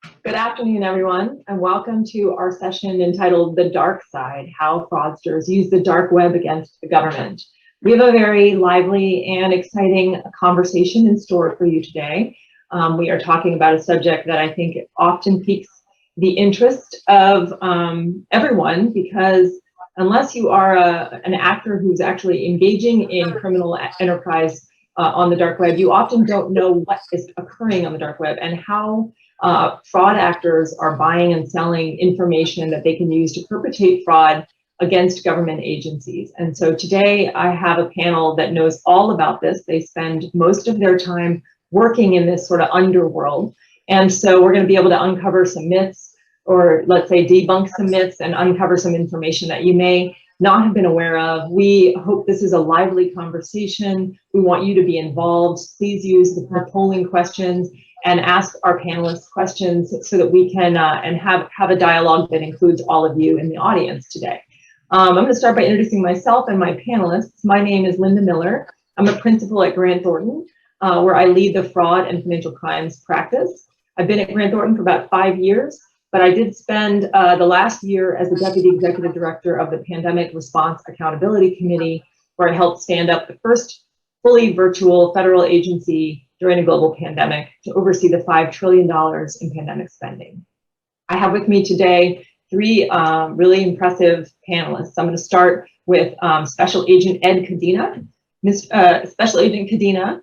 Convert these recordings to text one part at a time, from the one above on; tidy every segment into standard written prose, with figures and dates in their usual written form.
Good afternoon, everyone, and welcome to our session entitled The Dark Side, How Fraudsters Use the Dark Web Against the Government. We have a very lively and exciting conversation in store for you today. We are talking about a subject that I think often piques the interest of everyone, because unless you are an actor who's actually engaging in criminal enterprise on the dark web, you often don't know what is occurring on the dark web and how fraud actors are buying and selling information that they can use to perpetrate fraud against government agencies. And so today I have a panel that knows all about this. They spend most of their time working in this sort of underworld. And so we're going to be able to uncover some myths, or let's say debunk some myths and uncover some information that you may not have been aware of. We hope this is a lively conversation. We want you to be involved. Please use the polling questions and ask our panelists questions so that we can and have a dialogue that includes all of you in the audience today. I'm going to start by introducing myself and my panelists. My name is Linda Miller. I'm a principal at Grant Thornton, where I lead the fraud and financial crimes practice. I've been at Grant Thornton for about 5 years, but I did spend the last year as the Deputy Executive Director of the Pandemic Response Accountability Committee, where I helped stand up the first fully virtual federal agency during a global pandemic to oversee the $5 trillion in pandemic spending. I have with me today three really impressive panelists. I'm going to start with Special Agent Ed Cadena. Special Agent Cadena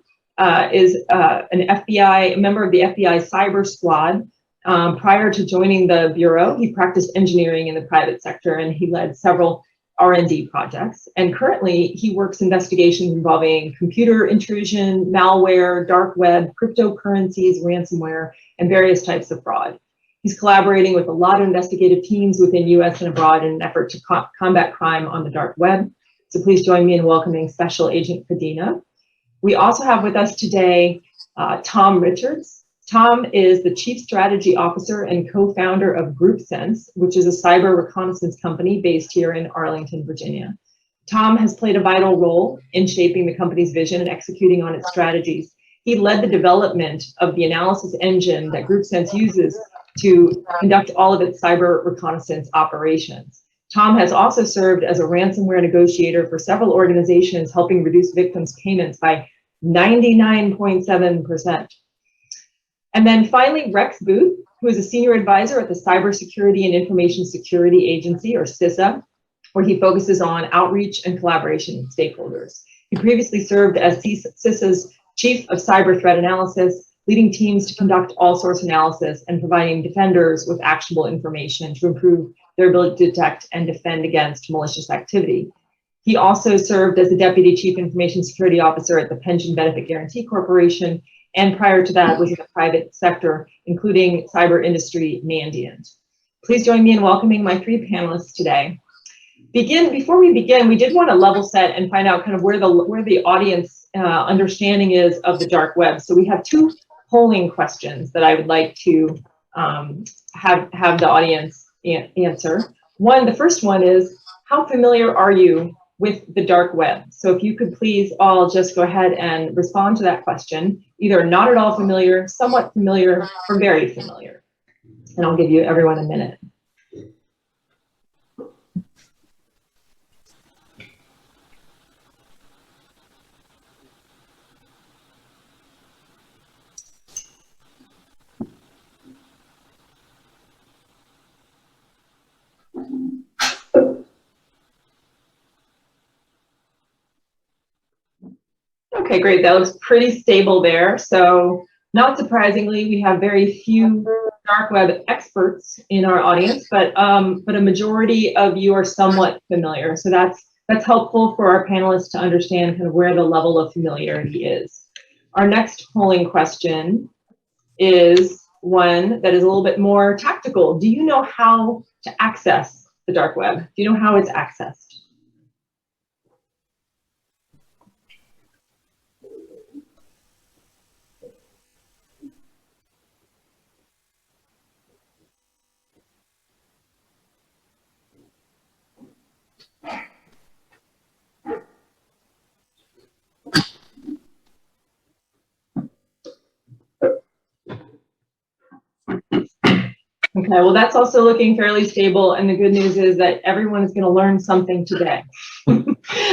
is an FBI, a member of the FBI Cyber Squad. Prior to joining the Bureau, he practiced engineering in the private sector, and he led several R&D projects. And currently, he works investigations involving computer intrusion, malware, dark web, cryptocurrencies, ransomware, and various types of fraud. He's collaborating with a lot of investigative teams within US and abroad in an effort to combat crime on the dark web. So please join me in welcoming Special Agent Cadena. We also have with us today Tom Richards. Tom is the Chief Strategy Officer and co-founder of GroupSense, which is a cyber reconnaissance company based here in Arlington, Virginia. Tom has played a vital role in shaping the company's vision and executing on its strategies. He led the development of the analysis engine that GroupSense uses to conduct all of its cyber reconnaissance operations. Tom has also served as a ransomware negotiator for several organizations, helping reduce victims' payments by 99.7%. And then finally, Rex Booth, who is a senior advisor at the Cybersecurity and Information Security Agency, or CISA, where he focuses on outreach and collaboration with stakeholders. He previously served as CISA's Chief of Cyber Threat Analysis, leading teams to conduct all-source analysis and providing defenders with actionable information to improve their ability to detect and defend against malicious activity. He also served as the Deputy Chief Information Security Officer at the Pension Benefit Guaranty Corporation, and prior to that was in the private sector, including cyber industry Mandiant. Please join me in welcoming my three panelists today. Before we begin, we did want to level set and find out kind of where the audience understanding is of the dark web. So we have two polling questions that I would like to have the audience answer. The first one is, how familiar are you with the dark web? So if you could please all just go ahead and respond to that question, either not at all familiar, somewhat familiar, or very familiar. And I'll give you everyone a minute. Okay, great. That looks pretty stable there. So not surprisingly, we have very few dark web experts in our audience, but a majority of you are somewhat familiar. So that's helpful for our panelists to understand kind of where the level of familiarity is. Our next polling question is one that is a little bit more tactical. Do you know how to access the dark web? Do you know how it's accessed? Okay, well, that's also looking fairly stable, and the good news is that everyone is going to learn something today.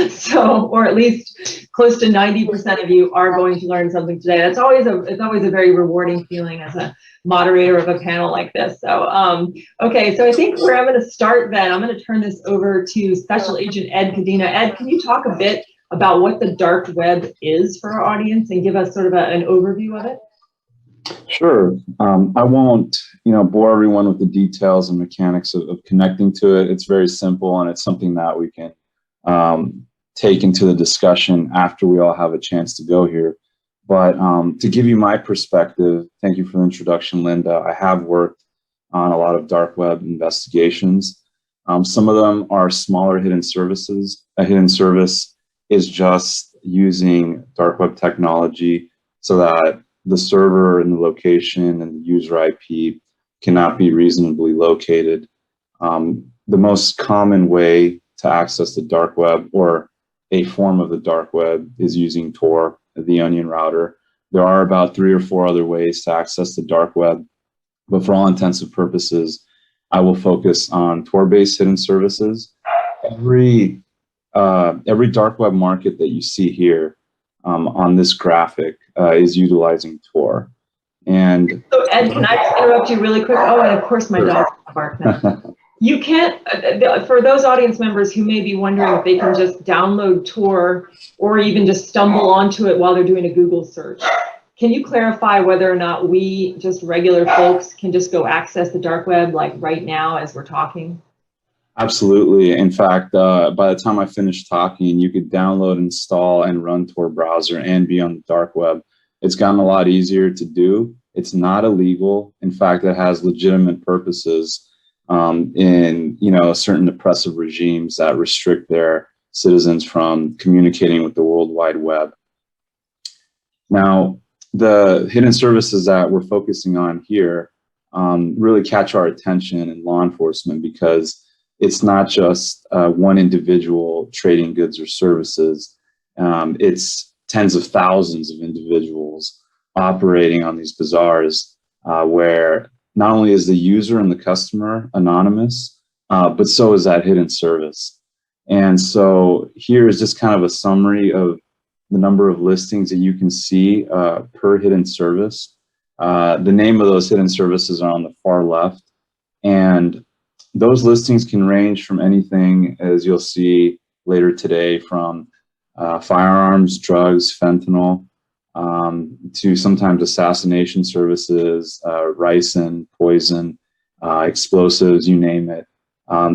So, or at least close to 90% of you are going to learn something today. It's always a very rewarding feeling as a moderator of a panel like this. So, okay, so I think where I'm going to start then, I'm going to turn this over to Special Agent Ed Cadena. Ed, can you talk a bit about what the dark web is for our audience and give us sort of an overview of it? Sure. I won't, bore everyone with the details and mechanics of connecting to it. It's very simple, and it's something that we can take into the discussion after we all have a chance to go here. But to give you my perspective, thank you for the introduction, Linda. I have worked on a lot of dark web investigations. Some of them are smaller hidden services. A hidden service is just using dark web technology so that the server and the location and the user IP cannot be reasonably located. The most common way to access the dark web, or a form of the dark web, is using Tor, the onion router. There are about 3 or 4 other ways to access the dark web, but for all intents and purposes, I will focus on Tor-based hidden services. Every dark web market that you see here on this graphic is utilizing Tor. And so Ed, can I just interrupt you really quick? Oh, and of course my dog barked now. You can't, for those audience members who may be wondering if they can just download Tor or even just stumble onto it while they're doing a Google search, can you clarify whether or not we, just regular folks, can just go access the dark web like right now as we're talking? Absolutely. In fact, by the time I finish talking, you could download, install, and run Tor browser and be on the dark web. It's gotten a lot easier to do. It's not illegal. In fact, it has legitimate purposes in certain oppressive regimes that restrict their citizens from communicating with the World Wide Web. Now, the hidden services that we're focusing on here really catch our attention in law enforcement, because it's not just one individual trading goods or services. It's tens of thousands of individuals operating on these bazaars where not only is the user and the customer anonymous, but so is that hidden service. And so here is just kind of a summary of the number of listings that you can see per hidden service. The name of those hidden services are on the far left. And those listings can range from anything, as you'll see later today, from firearms, drugs, fentanyl, to sometimes assassination services, ricin, poison, explosives, you name it.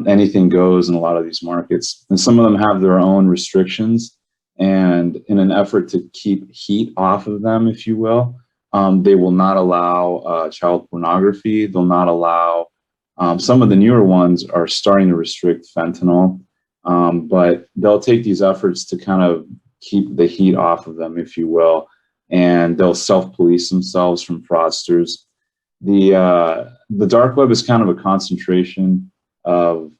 Anything goes in a lot of these markets. And some of them have their own restrictions. And in an effort to keep heat off of them, if you will, they will not allow child pornography. They'll not allow, some of the newer ones are starting to restrict fentanyl, but they'll take these efforts to kind of keep the heat off of them, if you will, and they'll self-police themselves from fraudsters. The dark web is kind of a concentration of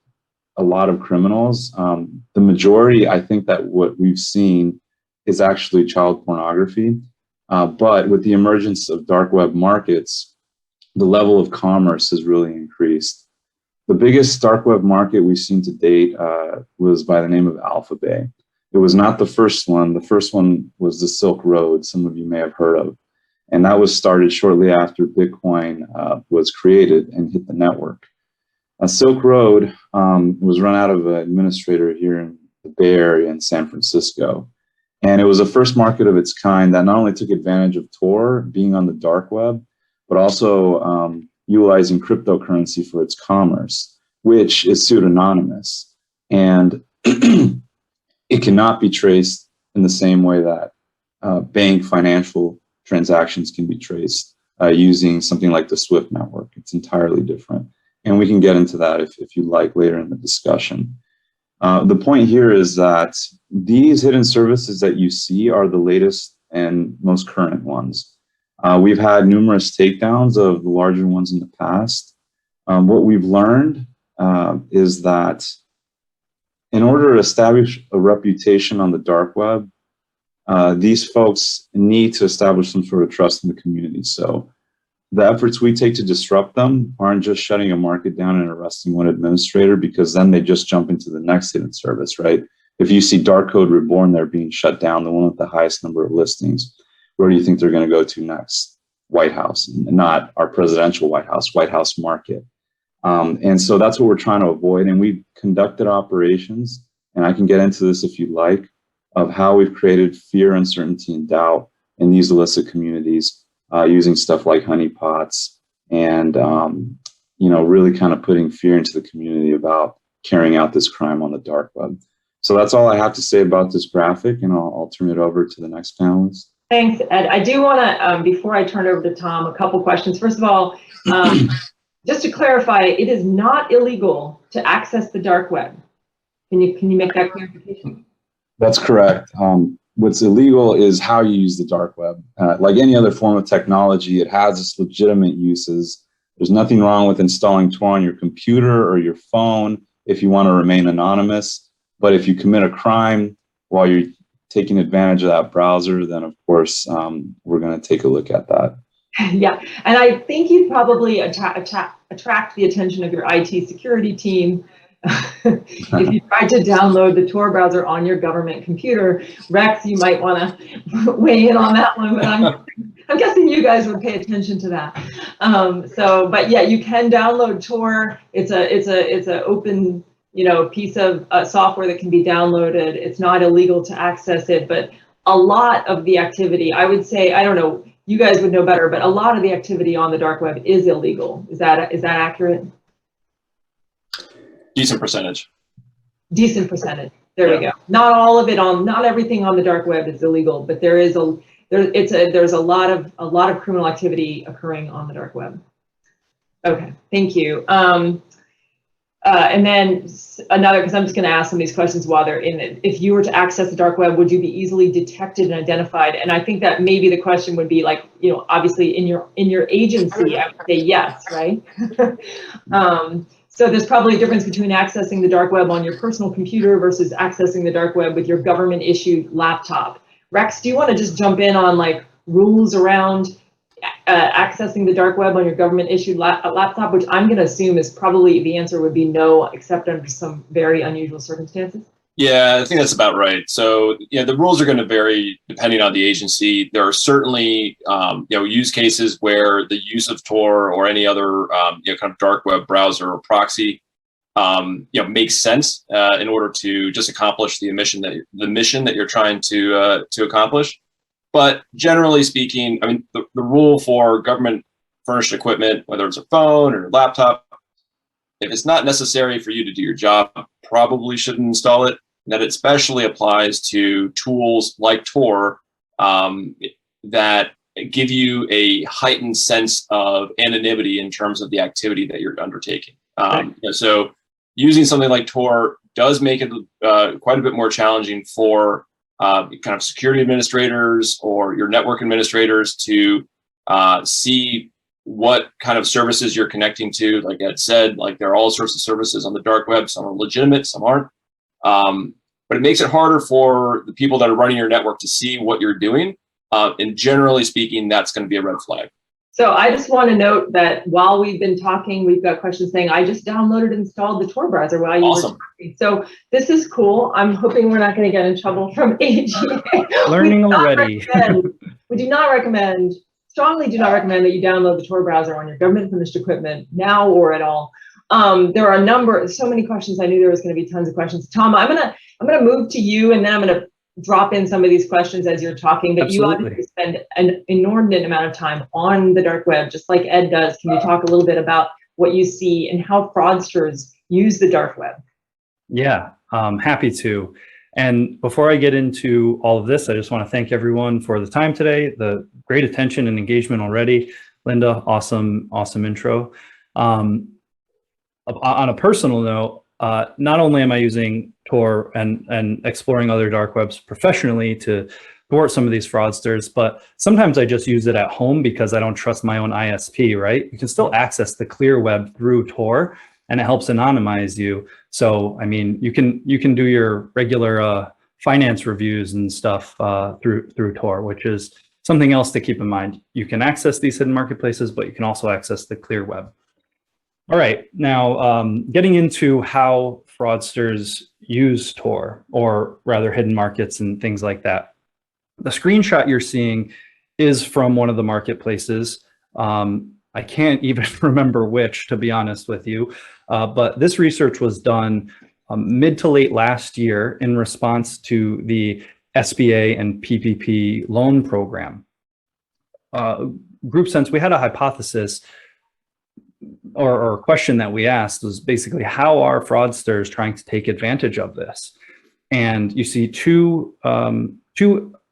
a lot of criminals. The majority, I think that what we've seen is actually child pornography, but with the emergence of dark web markets, the level of commerce has really increased. The biggest dark web market we've seen to date was by the name of Alphabay. It was not the first one. The first one was the Silk Road, some of you may have heard of. And that was started shortly after Bitcoin was created and hit the network. Silk Road was run out of an administrator here in the Bay Area in San Francisco. And it was the first market of its kind that not only took advantage of Tor being on the dark web, but also utilizing cryptocurrency for its commerce, which is pseudonymous. And it cannot be traced in the same way that bank financial transactions can be traced using something like the SWIFT network. It's entirely different. And we can get into that if you like later in the discussion. The point here is that these hidden services that you see are the latest and most current ones. We've had numerous takedowns of the larger ones in the past. What we've learned is that in order to establish a reputation on the dark web, these folks need to establish some sort of trust in the community. So the efforts we take to disrupt them aren't just shutting a market down and arresting one administrator, because then they just jump into the next hidden service, right? If you see Dark Code Reborn there being shut down, the one with the highest number of listings, where do you think they're going to go to next? White House, and not our presidential White House market. And so that's what we're trying to avoid. And we've conducted operations, and I can get into this if you'd like, of how we've created fear, uncertainty, and doubt in these illicit communities using stuff like honeypots and, really kind of putting fear into the community about carrying out this crime on the dark web. So that's all I have to say about this graphic, and I'll turn it over to the next panelist. Thanks, Ed. I do want to, before I turn it over to Tom, a couple questions. First of all, just to clarify, it is not illegal to access the dark web. Can you make that clarification? That's correct. What's illegal is how you use the dark web. Like any other form of technology, it has its legitimate uses. There's nothing wrong with installing Tor on your computer or your phone if you want to remain anonymous. But if you commit a crime while you're taking advantage of that browser, then of course, we're going to take a look at that. Yeah, and I think you probably attract the attention of your IT security team if you try to download the Tor browser on your government computer. Rex, you might want to weigh in on that one, but I'm guessing you guys would pay attention to that. But yeah, you can download Tor. It's a open piece of software that can be downloaded. It's not illegal to access it, but a lot of the activity, I would say, I don't know, you guys would know better, but a lot of the activity on the dark web is illegal. Is that accurate? Decent percentage. Decent percentage. There we go. Not all of it not everything on the dark web is illegal, but there's a lot of criminal activity occurring on the dark web. Okay, thank you. And then another, because I'm just going to ask some of these questions while they're in it. If you were to access the dark web, would you be easily detected and identified? And I think that maybe the question would be like, obviously in your agency, I would say yes, right? So there's probably a difference between accessing the dark web on your personal computer versus accessing the dark web with your government issued laptop. Rex, do you want to just jump in on like rules around accessing the dark web on your government issued laptop, which I'm going to assume is probably the answer would be no, except under some very unusual circumstances? Yeah, I think that's about right. So yeah, the rules are going to vary depending on the agency. There are certainly use cases where the use of Tor or any other kind of dark web browser or proxy makes sense in order to just accomplish the mission that you're trying to accomplish. But generally speaking, I mean, the rule for government furnished equipment, whether it's a phone or a laptop, if it's not necessary for you to do your job, probably shouldn't install it. And that especially applies to tools like Tor that give you a heightened sense of anonymity in terms of the activity that you're undertaking. So using something like Tor does make it quite a bit more challenging for kind of security administrators or your network administrators to see what kind of services you're connecting to. Like Ed said, like there are all sorts of services on the dark web. Some are legitimate, some aren't. But it makes it harder for the people that are running your network to see what you're doing. And generally speaking, that's going to be a red flag. So I just want to note that while we've been talking, we've got questions saying, I just downloaded and installed the Tor browser while you were talking. So this is cool. I'm hoping we're not going to get in trouble from AGA. Learning already. We do not recommend, strongly do not recommend that you download the Tor browser on your government finished equipment now or at all. There are so many questions. I knew there was going to be tons of questions. Tom, I'm gonna move to you, and then I'm gonna drop in some of these questions as you're talking. But Absolutely. You obviously spend an inordinate amount of time on the dark web, just like Ed does. Can you talk a little bit about what you see and how fraudsters use the dark web? Yeah, happy to. And before I get into all of this, I just want to thank everyone for the time today, the great attention and engagement already. Linda, awesome intro. On a personal note, not only am I using Tor and exploring other dark webs professionally to thwart some of these fraudsters, but sometimes I just use it at home because I don't trust my own ISP, right? You can still access the clear web through Tor, and it helps anonymize you. So, I mean, you can do your regular finance reviews and stuff through Tor, which is something else to keep in mind. You can access these hidden marketplaces, but you can also access the clear web. All right, now getting into how fraudsters use Tor, or rather hidden markets and things like that. The screenshot you're seeing is from one of the marketplaces. I can't even remember which, to be honest with you, but this research was done mid to late last year in response to the SBA and PPP loan program. GroupSense, we had a hypothesis or a question that we asked was basically, how are fraudsters trying to take advantage of this? And you see two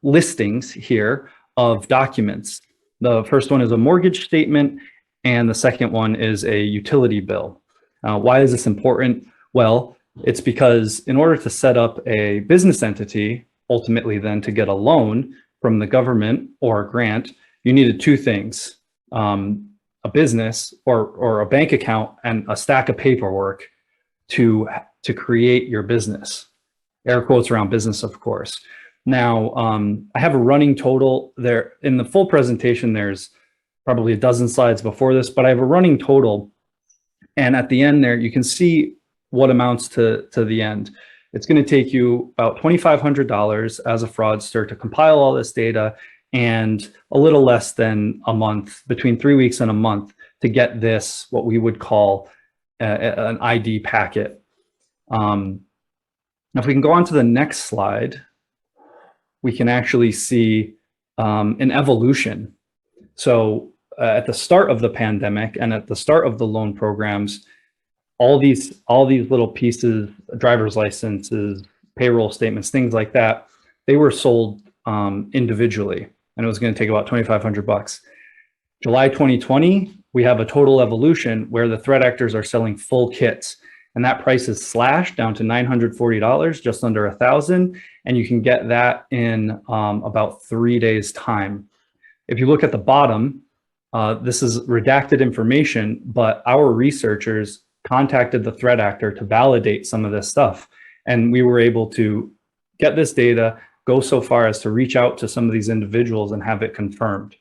listings here of documents. The first one is a mortgage statement, and the second one is a utility bill. Why is this important? Well, it's because in order to set up a business entity, ultimately then to get a loan from the government or a grant, you needed two things, a business or a bank account and a stack of paperwork to create your business. Air quotes around business, of course. Now, I have a running total there. In the full presentation, there's probably a dozen slides before this, but I have a running total. And at the end there, you can see what amounts to the end. It's going to take you about $2,500 as a fraudster to compile all this data, and a little less than a month, between 3 weeks and a month, to get this, what we would call an ID packet. Now, if we can go on to the next slide, we can actually see an evolution. So at the start of the pandemic and at the start of the loan programs, all these little pieces, driver's licenses, payroll statements, things like that, they were sold individually, and it was going to take about $2,500. July 2020, we have a total evolution where the threat actors are selling full kits, and that price is slashed down to $940, just under $1,000, and you can get that in about 3 days' time. If you look at the bottom, this is redacted information, but our researchers contacted the threat actor to validate some of this stuff, and we were able to get this data, go so far as to reach out to some of these individuals and have it confirmed.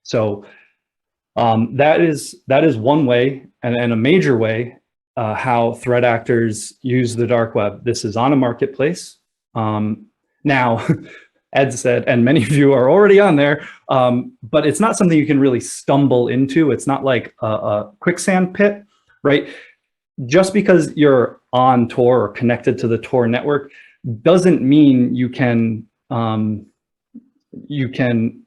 So that is one way, and a major way how threat actors use the dark web. This is on a marketplace. Now, Ed said, and many of you are already on there, but it's not something you can really stumble into. It's not like a quicksand pit, right? Just because you're on Tor or connected to the Tor network doesn't mean you can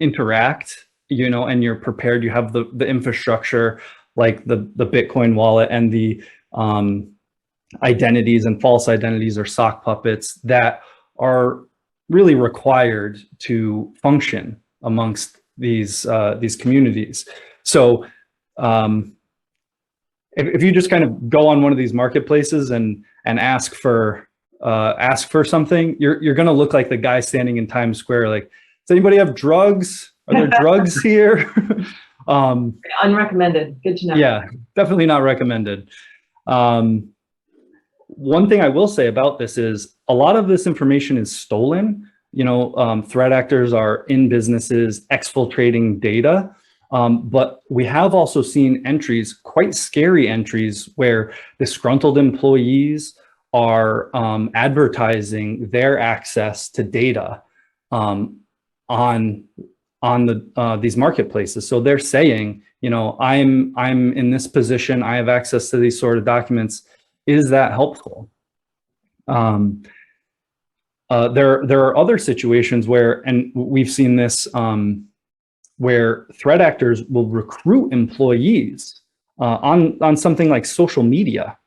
interact, you know, and you're prepared. You have the infrastructure, like the Bitcoin wallet and the identities and false identities or sock puppets that are really required to function amongst these communities. So if you just kind of go on one of these marketplaces and ask for something, you're going to look like the guy standing in Times Square. Like, does anybody have drugs? Are there drugs here? Unrecommended. Good to know. Yeah, definitely not recommended. One thing I will say about this is a lot of this information is stolen. You know, threat actors are in businesses exfiltrating data. But we have also seen entries, quite scary entries, where disgruntled employees are advertising their access to data on these marketplaces. So they're saying, you know, I'm in this position, I have access to these sort of documents. Is that helpful? There are other situations where, and we've seen this, where threat actors will recruit employees on something like social media.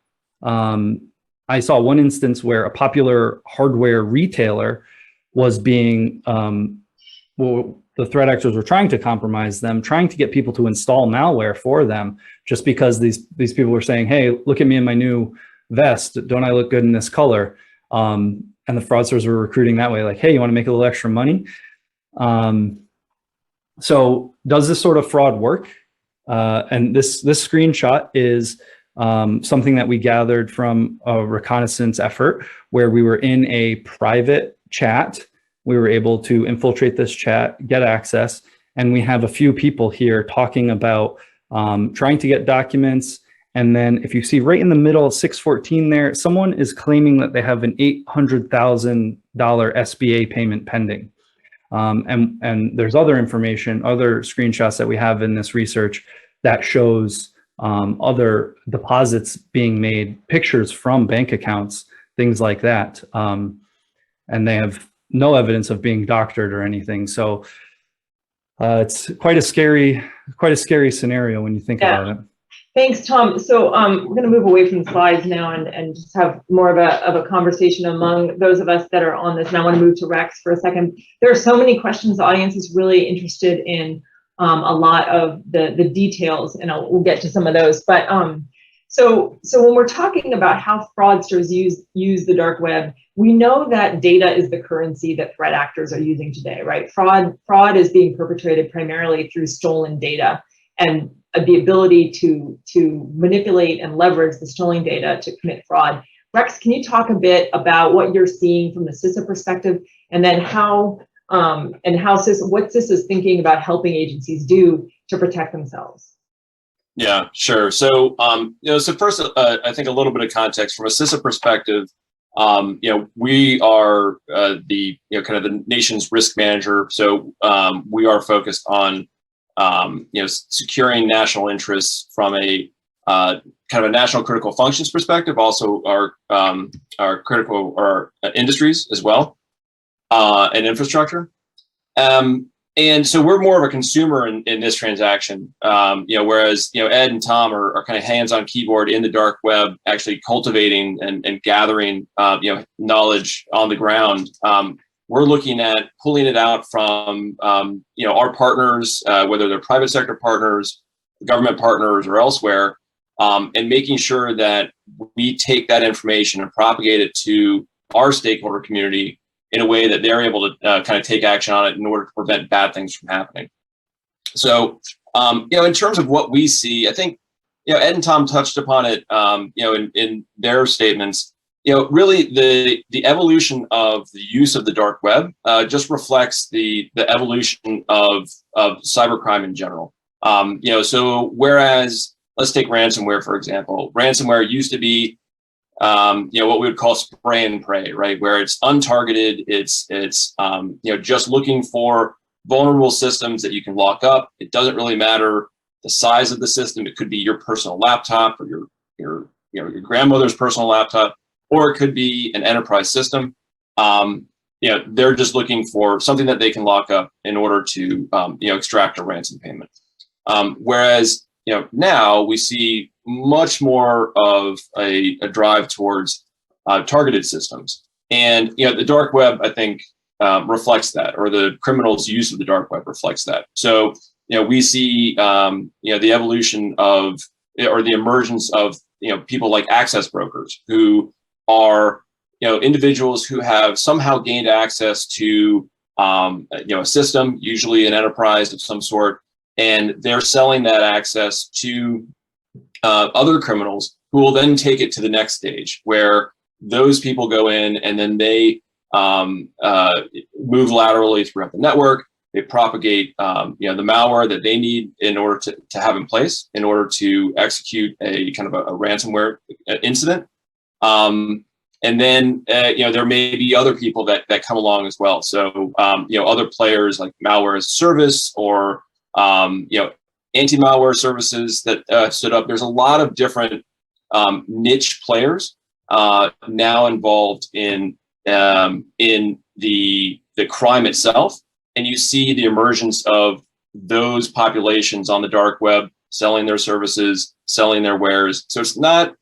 I saw one instance where a popular hardware retailer was being, the threat actors were trying to compromise them, trying to get people to install malware for them, just because these people were saying, hey, look at me in my new vest. Don't I look good in this color? And the fraudsters were recruiting that way, like, hey, you want to make a little extra money? So does this sort of fraud work? And this screenshot is something that we gathered from a reconnaissance effort where we were in a private chat. We were able to infiltrate this chat, get access, And we have a few people here talking about trying to get documents. And then if you see right in the middle, 614 there, someone is claiming that they have an $800,000 SBA payment pending. And there's other information, other screenshots that we have in this research that shows other deposits being made, pictures from bank accounts, things like that. And they have no evidence of being doctored or anything. So it's quite a scary scenario when you think about it. Thanks, Tom. So we're going to move away from the slides now and just have more of a conversation among those of us that are on this. And I want to move to Rex for a second. There are so many questions. The audience is really interested in a lot of the details, and we'll get to some of those. But so when we're talking about how fraudsters use the dark web, we know that data is the currency that threat actors are using today, right? Fraud is being perpetrated primarily through stolen data, and the ability to manipulate and leverage the stolen data to commit fraud. Rex, can you talk a bit about what you're seeing from the CISA perspective, and then what CISA is thinking about helping agencies do to protect themselves? Yeah, sure. So, so first, I think a little bit of context from a CISA perspective. We are the kind of the nation's risk manager. So we are focused on securing national interests from a kind of a national critical functions perspective. Also, our critical industries as well, and infrastructure. And so we're more of a consumer in this transaction, whereas, Ed and Tom are kind of hands-on keyboard in the dark web, actually cultivating and gathering, knowledge on the ground. We're looking at pulling it out from, our partners, whether they're private sector partners, government partners, or elsewhere, and making sure that we take that information and propagate it to our stakeholder community in a way that they're able to kind of take action on it in order to prevent bad things from happening. So, in terms of what we see, I think, Ed and Tom touched upon it, in their statements. Really the evolution of the use of the dark web just reflects the evolution of cybercrime in general. So whereas, let's take ransomware, for example. Ransomware used to be what we would call spray and pray, right? Where it's untargeted, it's just looking for vulnerable systems that you can lock up. It doesn't really matter the size of the system. It could be your personal laptop or your grandmother's personal laptop, or it could be an enterprise system. They're just looking for something that they can lock up in order to extract a ransom payment. Whereas now we see much more of a drive towards targeted systems. And the dark web, I think, reflects that, or the criminals' use of the dark web reflects that. So we see the evolution of, or the emergence of people like access brokers, who are individuals who have somehow gained access to a system, usually an enterprise of some sort, and they're selling that access to other criminals, who will then take it to the next stage, where those people go in and then they move laterally throughout the network. They propagate the malware that they need in order to have in place in order to execute a kind of a ransomware incident. And then there may be other people that come along as well. So other players like malware as a service, or anti-malware services that stood up. There's a lot of different niche players now involved in the crime itself, and you see the emergence of those populations on the dark web selling their services, selling their wares. So it's not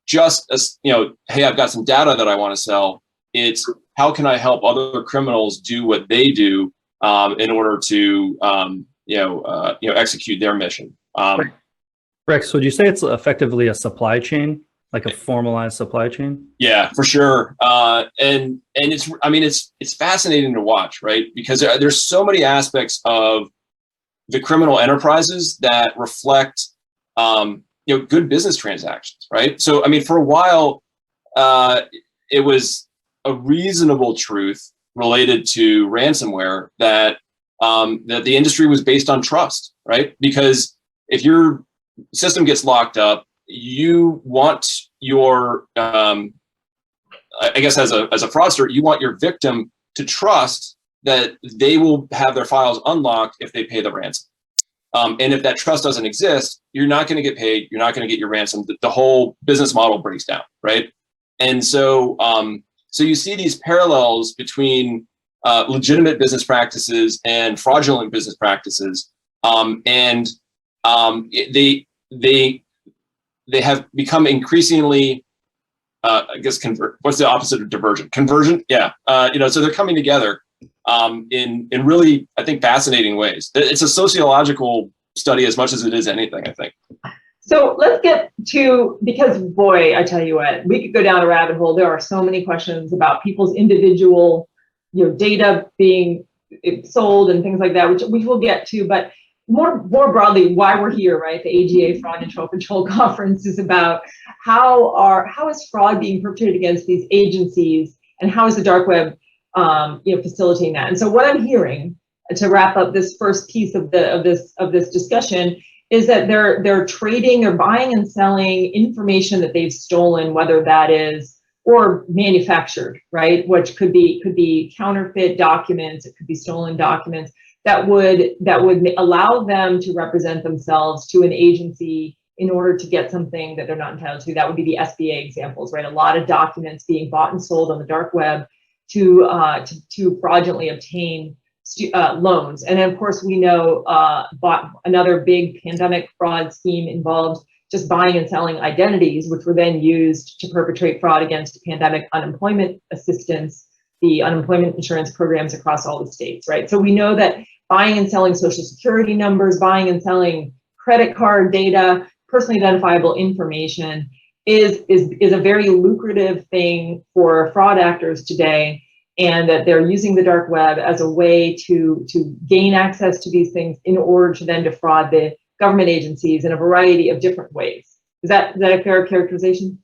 just hey, I've got some data that I want to sell. It's how can I help other criminals do what they do in order to execute their mission. Rex, would you say it's effectively a supply chain, like a formalized supply chain? Yeah, for sure. And it's fascinating to watch, right? Because there's so many aspects of the criminal enterprises that reflect good business transactions, right? So for a while, it was a reasonable truth related to ransomware that that the industry was based on trust, right? Because if your system gets locked up, you want your, I guess as a fraudster, you want your victim to trust that they will have their files unlocked if they pay the ransom. And if that trust doesn't exist, you're not going to get paid. You're not going to get your ransom. The whole business model breaks down, right? And so, so you see these parallels between legitimate business practices and fraudulent business practices, and they have become increasingly, I guess, what's the opposite of divergent? Convergent, yeah. So they're coming together in really, I think, fascinating ways. It's a sociological study as much as it is anything, I think. So let's get to, because boy, I tell you what, we could go down a rabbit hole. There are so many questions about people's individual, data being sold and things like that, which we'll get to. But more broadly, why we're here, right? The AGA Fraud and Control Conference is about how is fraud being perpetrated against these agencies, and how is the dark web, facilitating that. And so what I'm hearing, to wrap up this first piece of this discussion, is that they're trading, they're buying and selling information that they've stolen, whether that is or manufactured, right? Which could be counterfeit documents, it could be stolen documents that would allow them to represent themselves to an agency in order to get something that they're not entitled to. That would be the SBA examples, right? A lot of documents being bought and sold on the dark web to fraudulently obtain loans. And then of course we know another big pandemic fraud scheme involved just buying and selling identities, which were then used to perpetrate fraud against pandemic unemployment assistance, the unemployment insurance programs across all the states, right? So we know that buying and selling social security numbers, buying and selling credit card data, personally identifiable information is a very lucrative thing for fraud actors today, and that they're using the dark web as a way to gain access to these things in order to then defraud the government agencies in a variety of different ways. Is that a fair characterization?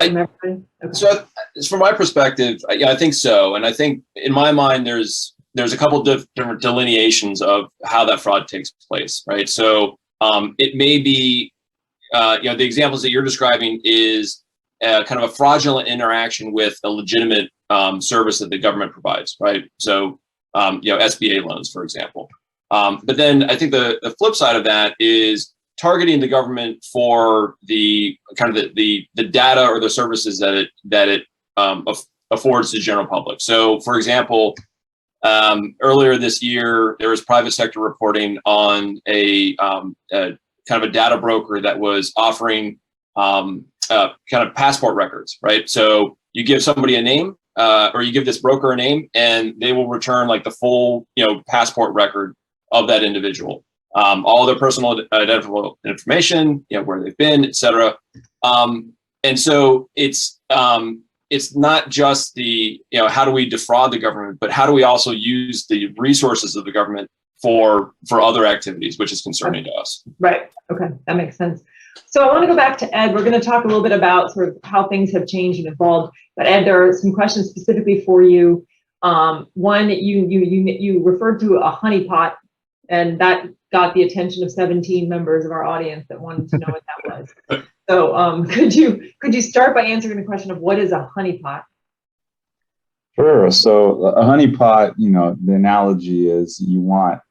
Okay. So from my perspective, yeah, I think so. And I think in my mind, there's a couple different delineations of how that fraud takes place, right? So it may be, the examples that you're describing is kind of a fraudulent interaction with a legitimate service that the government provides, right? So, SBA loans, for example. But then I think the flip side of that is targeting the government for the kind of the data or the services that it affords to the general public. So, for example, earlier this year, there was private sector reporting on a kind of a data broker that was offering kind of passport records, right? So you give somebody a name, or you give this broker a name, and they will return like the full, passport record of that individual, all their personal identifiable information, where they've been, et cetera. And so it's not just the, how do we defraud the government, but how do we also use the resources of the government for other activities, which is concerning to us. Right. Okay, that makes sense. So I want to go back to Ed. We're going to talk a little bit about sort of how things have changed and evolved. But Ed, there are some questions specifically for you. One, you referred to a honeypot, and that got the attention of 17 members of our audience that wanted to know what that was. So could you start by answering the question of what is a honeypot? Sure. So a honeypot, the analogy is you want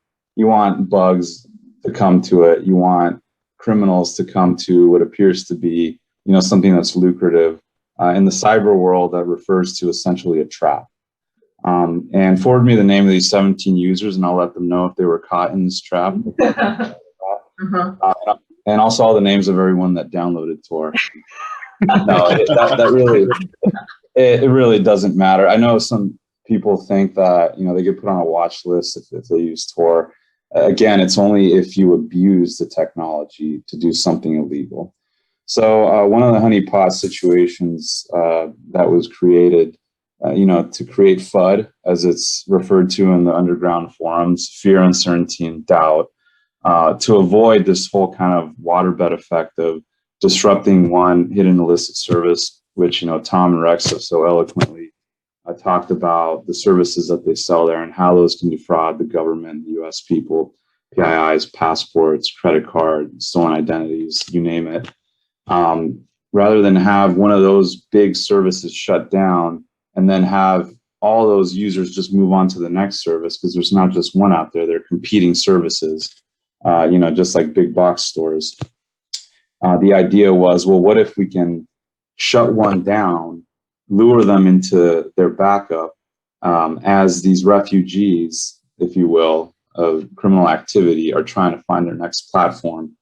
bugs to come to it. You want criminals to come to what appears to be, something that's lucrative. In the cyber world, that refers to essentially a trap. And forward me the name of these 17 users, and I'll let them know if they were caught in this trap. And also all the names of everyone that downloaded Tor. No, it really doesn't matter. I know some people think that they get put on a watch list if they use Tor. Again, it's only if you abuse the technology to do something illegal. So one of the honeypot situations that was created, to create FUD, as it's referred to in the underground forums, fear, uncertainty, and doubt, to avoid this whole kind of waterbed effect of disrupting one hidden illicit service, which Tom and Rex have so eloquently I talked about the services that they sell there and how those can defraud the government, the US people, PIIs, passports, credit cards, stolen identities, you name it. Rather than have one of those big services shut down and then have all those users just move on to the next service, because there's not just one out there, they're competing services, just like big box stores. The idea was, well, what if we can shut one down, lure them into their backup as these refugees, if you will, of criminal activity are trying to find their next platform,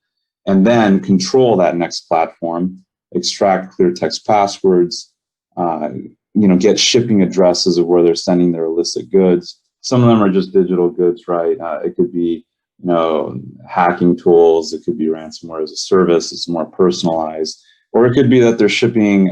and then control that next platform, extract clear text passwords, get shipping addresses of where they're sending their illicit goods. Some of them are just digital goods, right? It could be, hacking tools. It could be ransomware as a service. It's more personalized. Or it could be that they're shipping,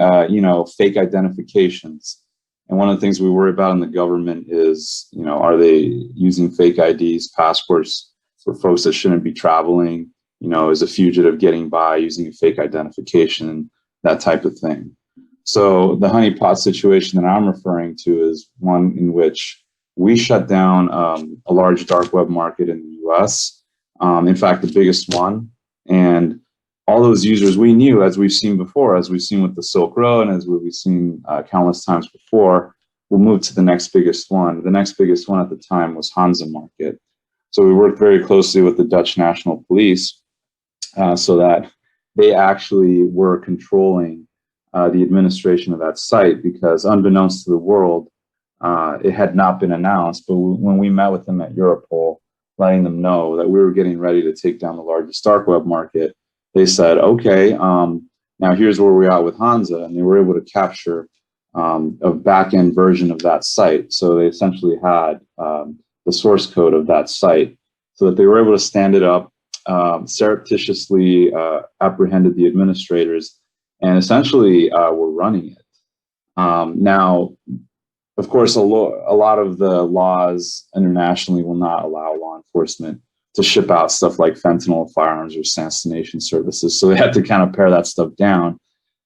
fake identifications. And one of the things we worry about in the government is, are they using fake IDs, passports for folks that shouldn't be traveling? Is a fugitive getting by using a fake identification, that type of thing. So the Honeypot situation that I'm referring to is one in which we shut down a large dark web market in the US. In fact, the biggest one. And all those users we knew, as we've seen before, as we've seen with the Silk Road and as we've seen countless times before, we'll move to the next biggest one. The next biggest one at the time was Hansa Market. So we worked very closely with the Dutch National Police so that they actually were controlling the administration of that site, because unbeknownst to the world, it had not been announced. But when we met with them at Europol, letting them know that we were getting ready to take down the largest dark web market, they said, okay, now here's where we're at with Hansa. And they were able to capture a back-end version of that site. So they essentially had the source code of that site so that they were able to stand it up, surreptitiously apprehended the administrators, and essentially were running it. Now, of course, a lot of the laws internationally will not allow law enforcement to ship out stuff like fentanyl, firearms, or assassination services. So they had to kind of pare that stuff down.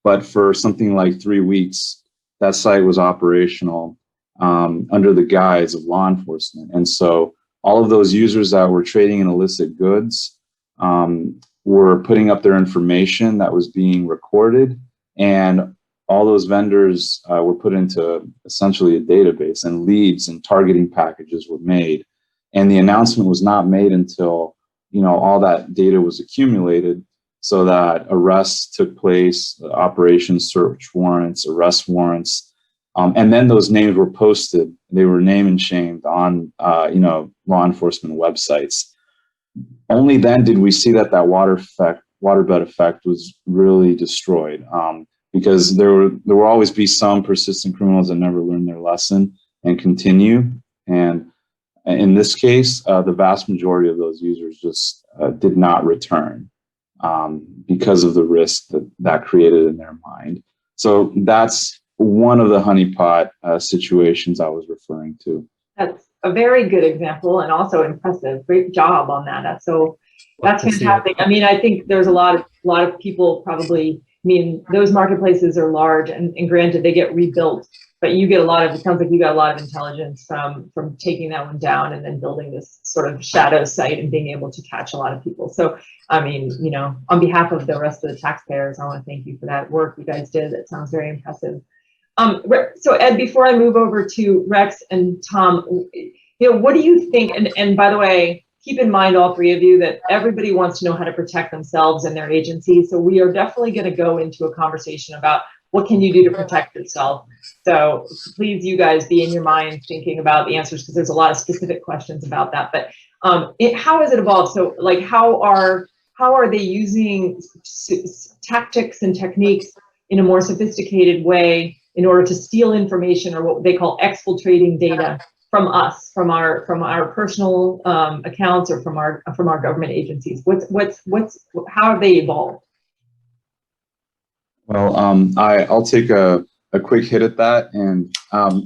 But for something like 3 weeks, that site was operational under the guise of law enforcement. And so all of those users that were trading in illicit goods were putting up their information that was being recorded, and all those vendors were put into essentially a database, and leads and targeting packages were made. And the announcement was not made until, all that data was accumulated, so that arrests took place, operations, search warrants, arrest warrants, and then those names were posted. They were name and shamed on, law enforcement websites. Only then did we see that waterbed effect was really destroyed, because there will always be some persistent criminals that never learn their lesson and continue. And in this case, the vast majority of those users just did not return because of the risk that created in their mind. So that's one of the honeypot situations I was referring to. That's a very good example, and also impressive. Great job on that. That's fantastic. I mean, I think there's a lot of people probably, those marketplaces are large, and granted they get rebuilt, but you get it sounds like you got a lot of intelligence from taking that one down and then building this sort of shadow site and being able to catch a lot of people. So, on behalf of the rest of the taxpayers, I want to thank you for that work you guys did. That sounds very impressive. So Ed, before I move over to Rex and Tom, what do you think? And by the way, keep in mind, all three of you, that everybody wants to know how to protect themselves and their agencies. So we are definitely going to go into a conversation about what can you do to protect yourself. So please, you guys, be in your mind thinking about the answers, because there's a lot of specific questions about that. But how has it evolved? So like, how are they using tactics and techniques in a more sophisticated way in order to steal information, or what they call exfiltrating data from us, from our personal accounts, or from our government agencies? How have they evolved? Well, I'll take a quick hit at that. And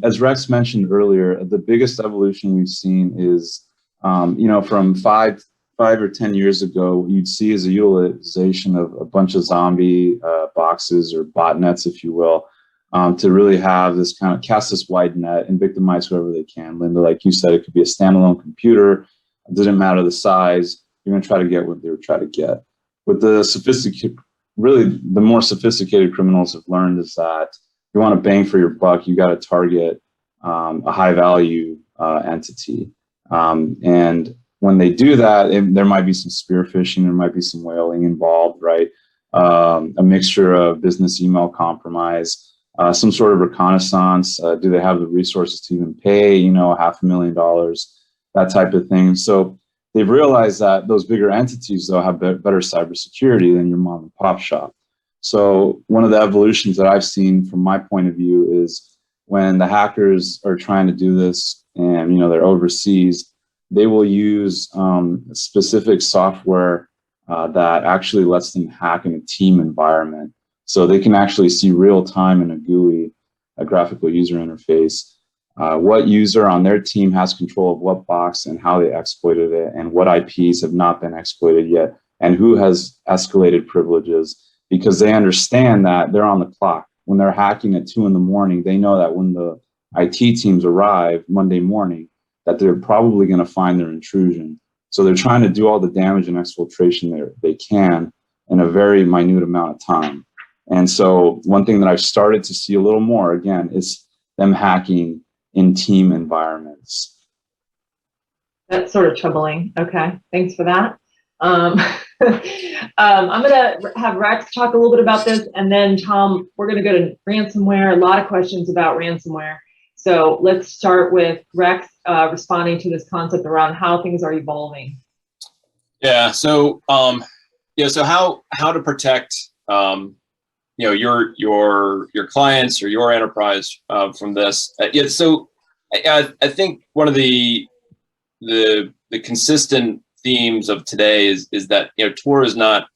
as Rex mentioned earlier, the biggest evolution we've seen is, from 5 or 10 years ago, what you'd see is a utilization of a bunch of zombie boxes, or botnets, if you will, to really have this kind of cast this wide net and victimize whoever they can. Linda, like you said, it could be a standalone computer. It doesn't matter the size. You're going to try to get what they were trying to get. With the really the more sophisticated criminals have learned is that if you want to bang for your buck, you got to target a high value entity. And when they do that, there might be some spear phishing, there might be some whaling involved, right? A mixture of business email compromise, some sort of reconnaissance. Do they have the resources to even pay, $500,000, that type of thing. So they've realized that those bigger entities, though, have better cybersecurity than your mom and pop shop. So one of the evolutions that I've seen from my point of view is when the hackers are trying to do this and, they're overseas, they will use specific software that actually lets them hack in a team environment. So they can actually see real time in a GUI, a graphical user interface, what user on their team has control of what box and how they exploited it, and what IPs have not been exploited yet, and who has escalated privileges, because they understand that they're on the clock. When they're hacking at 2 in.the morning, they know that when the IT teams arrive Monday morning, that they're probably going to find their intrusion. So they're trying to do all the damage and exfiltration they can in a very minute amount of time. And so one thing that I've started to see a little more, again, is them hacking in team environments. That's sort of troubling. Okay, thanks for that. I'm going to have Rex talk a little bit about this, and then Tom, we're going to go to ransomware. A lot of questions about ransomware. So let's start with Rex responding to this concept around how things are evolving. Yeah. So so how to protect your clients or your enterprise from this? So I think one of the consistent themes of today is that Tor is not,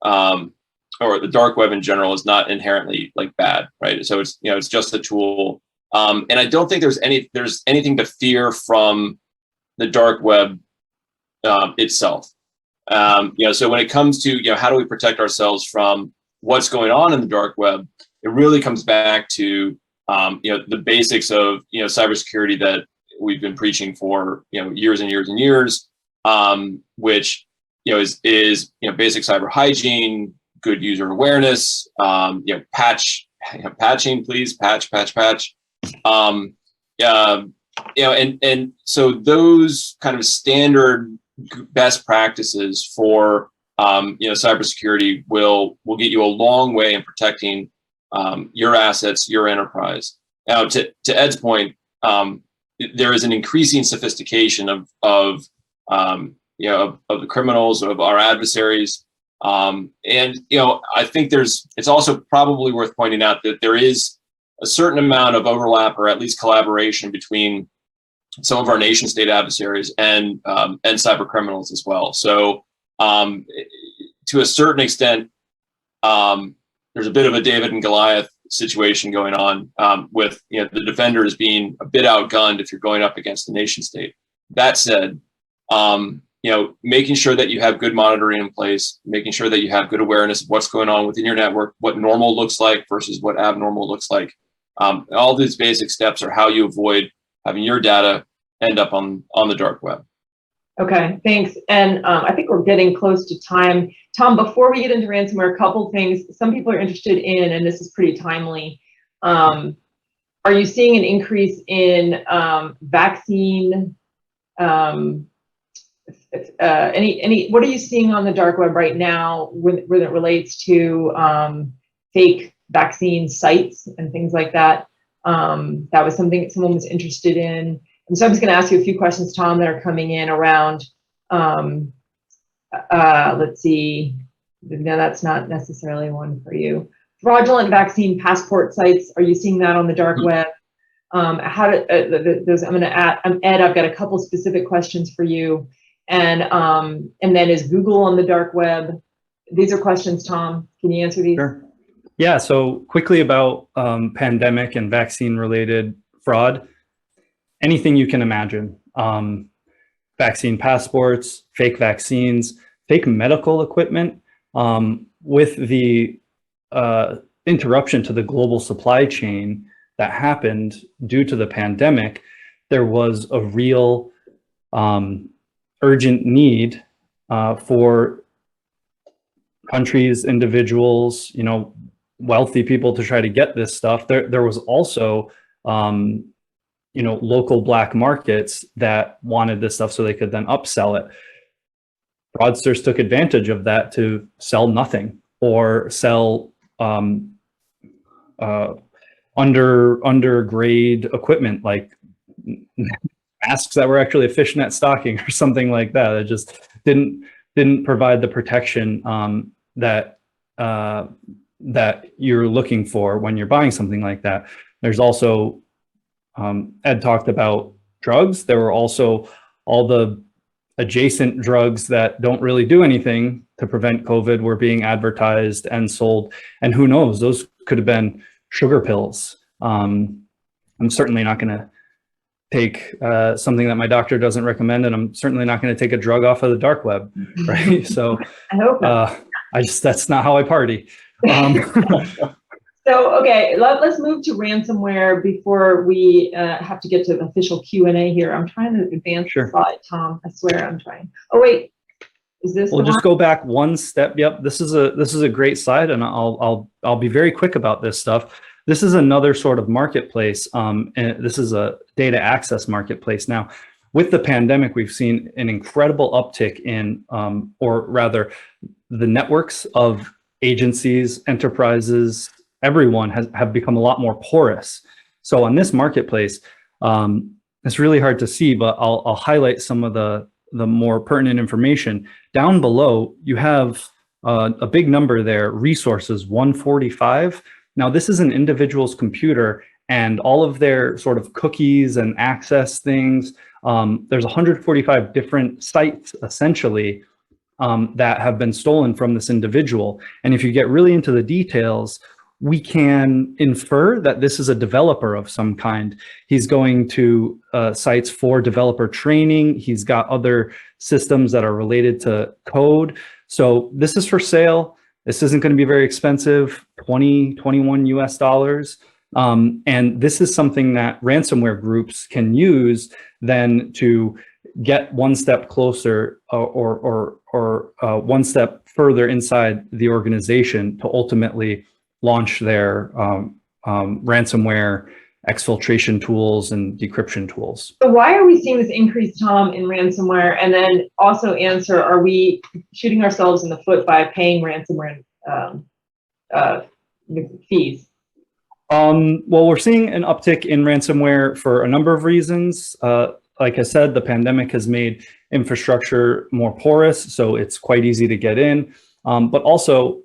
or the dark web in general is not inherently like bad, right? So it's just a tool, and I don't think there's anything to fear from the dark web itself. So when it comes to how do we protect ourselves from what's going on in the dark web, it really comes back to the basics of cybersecurity that we've been preaching for years and years and years, which is basic cyber hygiene, good user awareness, patching, please, patch. And so those kind of standard best practices for cybersecurity will get you a long way in protecting your assets, your enterprise. Now, to Ed's point, there is an increasing sophistication of the criminals, of our adversaries, and I think it's also probably worth pointing out that there is a certain amount of overlap, or at least collaboration, between some of our nation state adversaries and cyber criminals as well. So to a certain extent, there's a bit of a David and Goliath situation going on, with the defenders being a bit outgunned if you're going up against the nation state. That said, making sure that you have good monitoring in place, making sure that you have good awareness of what's going on within your network, what normal looks like versus what abnormal looks like. All these basic steps are how you avoid having your data end up on the dark web. Okay, thanks. And I think we're getting close to time. Tom, before we get into ransomware, a couple things some people are interested in, and this is pretty timely. Are you seeing an increase in vaccine? What are you seeing on the dark web right now when it relates to fake vaccine sites and things like that? That was something someone was interested in. And so I'm just going to ask you a few questions, Tom, that are coming in around, let's see, no, that's not necessarily one for you. Fraudulent vaccine passport sites, are you seeing that on the dark web? I'm going to add, Ed, I've got a couple specific questions for you. And then is Google on the dark web? These are questions, Tom. Can you answer these? Sure. Yeah, so quickly about pandemic and vaccine related fraud. Anything you can imagine, vaccine passports, fake vaccines, fake medical equipment, with the interruption to the global supply chain that happened due to the pandemic, there was a real urgent need for countries, individuals, wealthy people to try to get this stuff. There was also, local black markets that wanted this stuff so they could then upsell it. Fraudsters took advantage of that to sell nothing or sell undergrade equipment like masks that were actually a fishnet stocking or something like that. It just didn't provide the protection that you're looking for when you're buying something like that. There's also Ed talked about drugs. There were also all the adjacent drugs that don't really do anything to prevent COVID were being advertised and sold. And who knows, those could have been sugar pills. I'm certainly not going to take something that my doctor doesn't recommend, and I'm certainly not going to take a drug off of the dark web, right? So I hope not. that's not how I party. So, okay, let's move to ransomware before we have to get to the official Q&A here. I'm trying to advance the slide, Tom. I swear I'm trying. Oh, wait. Is this We'll just go back one step. Yep, this is a great slide, and I'll be very quick about this stuff. This is another sort of marketplace, and this is a data access marketplace. Now, with the pandemic, we've seen an incredible uptick in, or rather, the networks of agencies, enterprises, everyone have become a lot more porous. So on this marketplace, it's really hard to see, but I'll highlight some of the more pertinent information. Down below, you have a big number there, resources 145. Now, this is an individual's computer, and all of their sort of cookies and access things. There's 145 different sites, essentially, that have been stolen from this individual. And if you get really into the details, we can infer that this is a developer of some kind. He's going to sites for developer training. He's got other systems that are related to code. So this is for sale. This isn't going to be very expensive, 20, 21 US dollars. And this is something that ransomware groups can use then to get one step closer or one step further inside the organization to ultimately launch their ransomware exfiltration tools and decryption tools. So why are we seeing this increase, Tom, in ransomware? And then also answer, are we shooting ourselves in the foot by paying ransomware fees? Well, we're seeing an uptick in ransomware for a number of reasons. Like I said, the pandemic has made infrastructure more porous, so it's quite easy to get in. But also,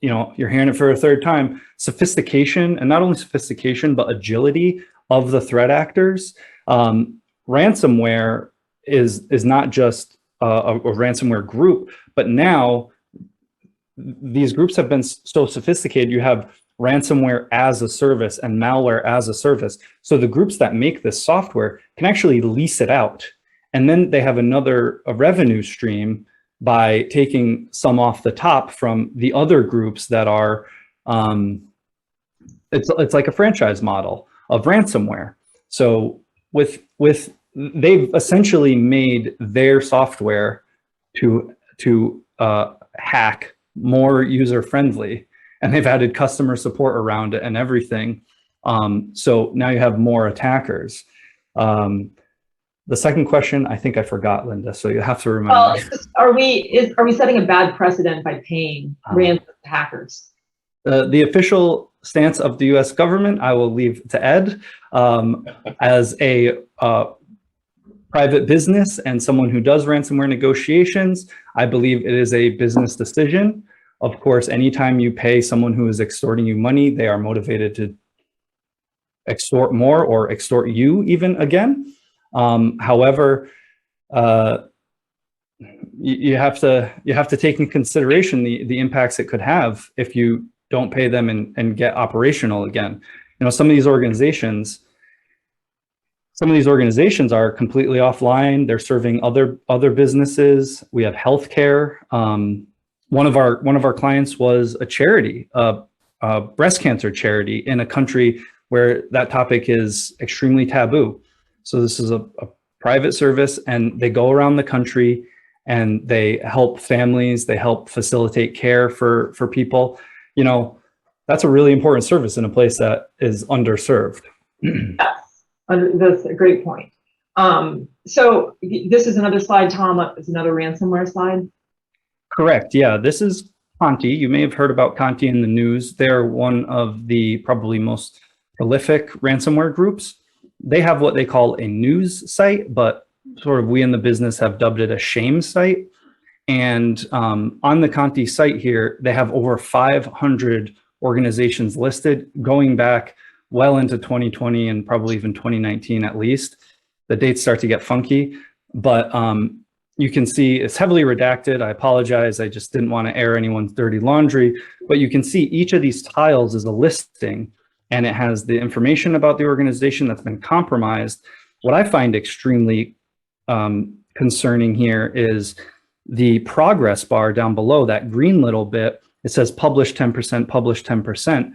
you're hearing it for a third time, sophistication, and not only sophistication, but agility of the threat actors. Ransomware is not just a ransomware group, but now these groups have been so sophisticated. You have ransomware as a service and malware as a service. So the groups that make this software can actually lease it out. And then they have a revenue stream by taking some off the top from the other groups that are, it's like a franchise model of ransomware. So they've essentially made their software to hack more user-friendly, and they've added customer support around it and everything. So now you have more attackers. The second question, I think I forgot, Linda, so you have to remind me. Are we setting a bad precedent by paying ransom hackers? The official stance of the US government, I will leave to Ed. As a private business and someone who does ransomware negotiations, I believe it is a business decision. Of course, anytime you pay someone who is extorting you money, they are motivated to extort more or extort you even again. However, you have to take into consideration the impacts it could have if you don't pay them and get operational again. Some of these organizations are completely offline. They're serving other businesses. We have healthcare. One of our clients was a charity, breast cancer charity in a country where that topic is extremely taboo. So this is a private service, and they go around the country and they help families, they help facilitate care for people. You know, that's a really important service in a place that is underserved. Yes, that's a great point. So this is another slide, Tom, is another ransomware slide. Correct. Yeah, this is Conti. You may have heard about Conti in the news. They're one of the probably most prolific ransomware groups. They have what they call a news site, but sort of we in the business have dubbed it a shame site. And on the Conti site here, they have over 500 organizations listed going back well into 2020 and probably even 2019 at least. The dates start to get funky, but you can see it's heavily redacted. I apologize. I just didn't want to air anyone's dirty laundry, but you can see each of these tiles is a listing, and it has the information about the organization that's been compromised. What I find extremely concerning here is the progress bar down below, that green little bit. It says publish 10%, publish 10%.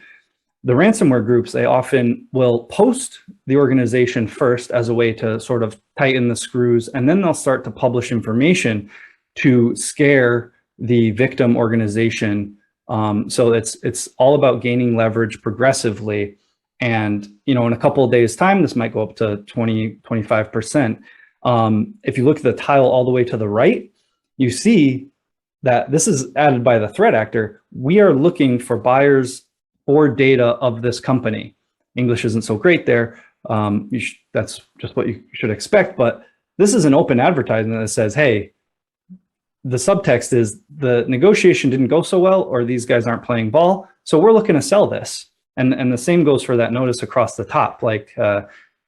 The ransomware groups, they often will post the organization first as a way to sort of tighten the screws, and then they'll start to publish information to scare the victim organization. So it's all about gaining leverage progressively. And, you know, in a couple of days' time, this might go up to 20, 25%. If you look at the tile all the way to the right, you see that this is added by the threat actor. We are looking for buyers or data of this company. English isn't so great there. That's just what you should expect, but this is an open advertisement that says, hey, the subtext is the negotiation didn't go so well, or these guys aren't playing ball, so we're looking to sell this. And the same goes for that notice across the top. Like,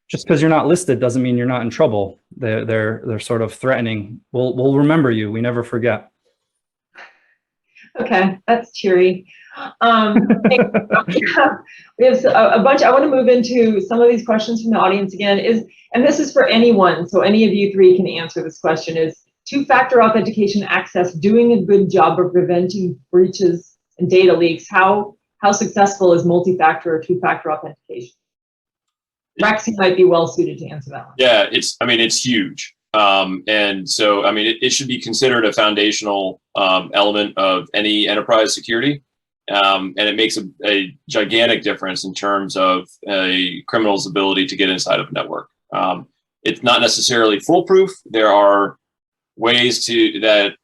just because you're not listed doesn't mean you're not in trouble. They're sort of threatening. We'll remember you. We never forget. Okay, that's cheery. We have a bunch. I want to move into some of these questions from the audience again. And this is for anyone, so any of you three can answer this question. Is two-factor authentication access doing a good job of preventing breaches and data leaks? How successful is multi-factor or two-factor authentication? Rex, you might be well suited to answer that one. Yeah, it's huge. And so, it should be considered a foundational element of any enterprise security. And it makes a gigantic difference in terms of a criminal's ability to get inside of a network. It's not necessarily foolproof. There are ways that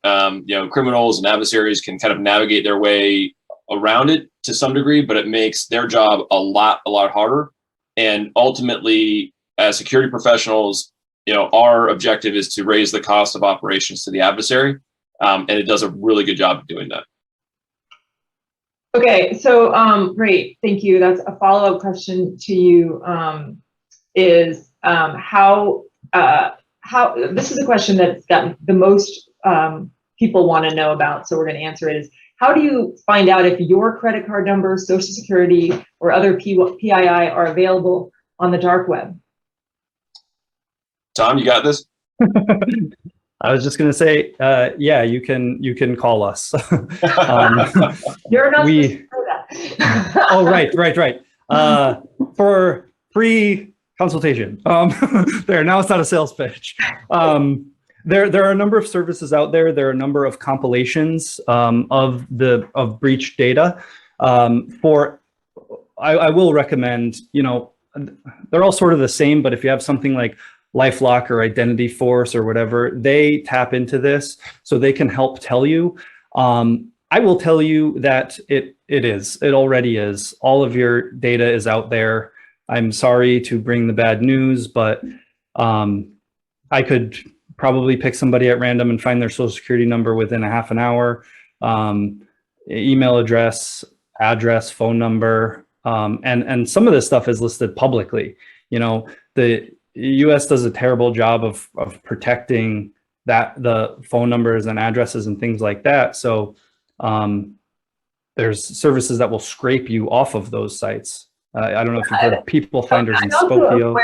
criminals and adversaries can kind of navigate their way around it to some degree, but it makes their job a lot harder. And ultimately, as security professionals, our objective is to raise the cost of operations to the adversary, and it does a really good job of doing that. Okay, so great, thank you. That's a follow-up question to you. Is how this is a question that's got the most people want to know about, so we're going to answer it. Is how do you find out if your credit card number, Social Security, or other PII are available on the dark web? Tom, you got this? I was just going to say, yeah, you can call us. You're not supposed to know that. Oh, right. For free consultation. There, now it's not a sales pitch. There are a number of services out there. There are a number of compilations of breach data. I will recommend, they're all sort of the same, but if you have something like LifeLock or Identity Force or whatever, they tap into this so they can help tell you. I will tell you that it already is. All of your data is out there. I'm sorry to bring the bad news, but I could probably pick somebody at random and find their Social Security number within a half an hour, email address, phone number, and some of this stuff is listed publicly. The US does a terrible job of protecting the phone numbers and addresses and things like that. So there's services that will scrape you off of those sites. I don't know if you've heard of People Finders and Spokio.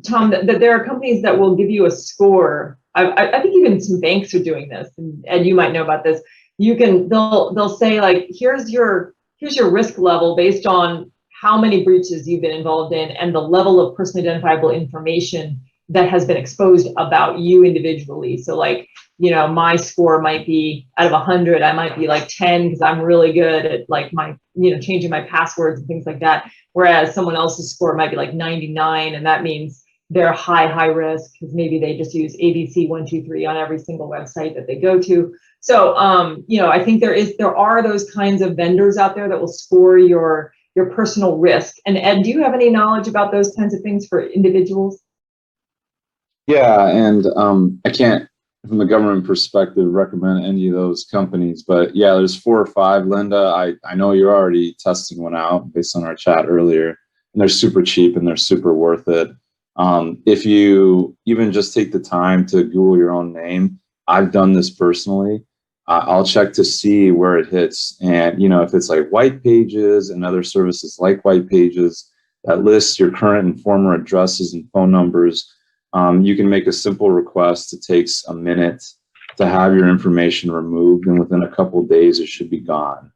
Tom, that there are companies that will give you a score. I think even some banks are doing this, and you might know about this. They'll say, like, here's your here's your risk level based on how many breaches you've been involved in and the level of personally identifiable information that has been exposed about you individually. So like, you know, my score might be out of 100, I might be like 10 because I'm really good at like my, you know, changing my passwords and things like that. Whereas someone else's score might be like 99, and that means they're high risk because maybe they just use ABC123 on every single website that they go to. So, you know, I think there are those kinds of vendors out there that will score your personal risk. And Ed, do you have any knowledge about those kinds of things for individuals? Yeah, and I can't, from the government perspective, recommend any of those companies, but yeah, there's 4 or 5. Linda, I know you're already testing one out based on our chat earlier, and they're super cheap and they're super worth it. If you even just take the time to Google your own name, I've done this personally. I'll check to see where it hits, and you know, if it's like White Pages and other services like White Pages that lists your current and former addresses and phone numbers, you can make a simple request. It takes a minute to have your information removed, and within a couple of days it should be gone.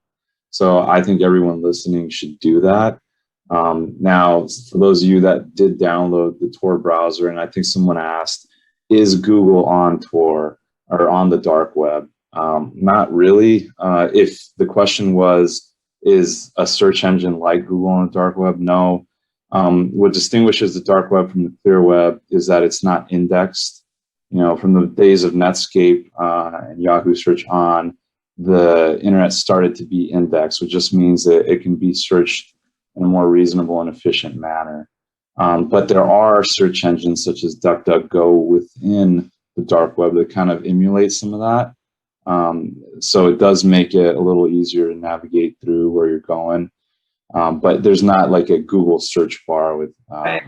So I think everyone listening should do that. Now, for those of you that did download the Tor browser, and I think someone asked, is Google on Tor or on the dark web? Not really. If the question was, is a search engine like Google on the dark web? No. What distinguishes the dark web from the clear web is that it's not indexed. You know, from the days of Netscape and Yahoo search on, the internet started to be indexed, which just means that it can be searched in a more reasonable and efficient manner. But there are search engines such as DuckDuckGo within the dark web that kind of emulate some of that. So it does make it a little easier to navigate through where you're going. But there's not like a Google search bar with the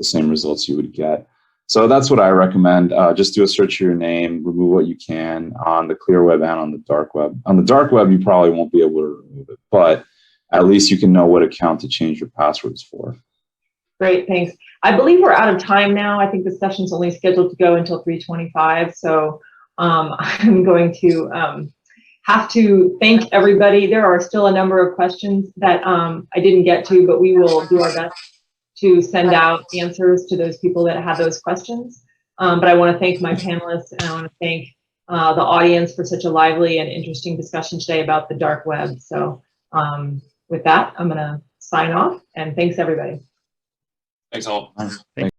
same results you would get. So that's what I recommend. Just do a search of your name, remove what you can on the clear web and on the dark web. On the dark web, you probably won't be able to remove it, but at least you can know what account to change your passwords for. Great, thanks. I believe we're out of time now. I think the session's only scheduled to go until 3:25. So I'm going to have to thank everybody. There are still a number of questions that I didn't get to, but we will do our best to send out answers to those people that have those questions. But I want to thank my panelists, and I want to thank the audience for such a lively and interesting discussion today about the dark web. So with that, I'm going to sign off, and thanks everybody. Thanks all. Thank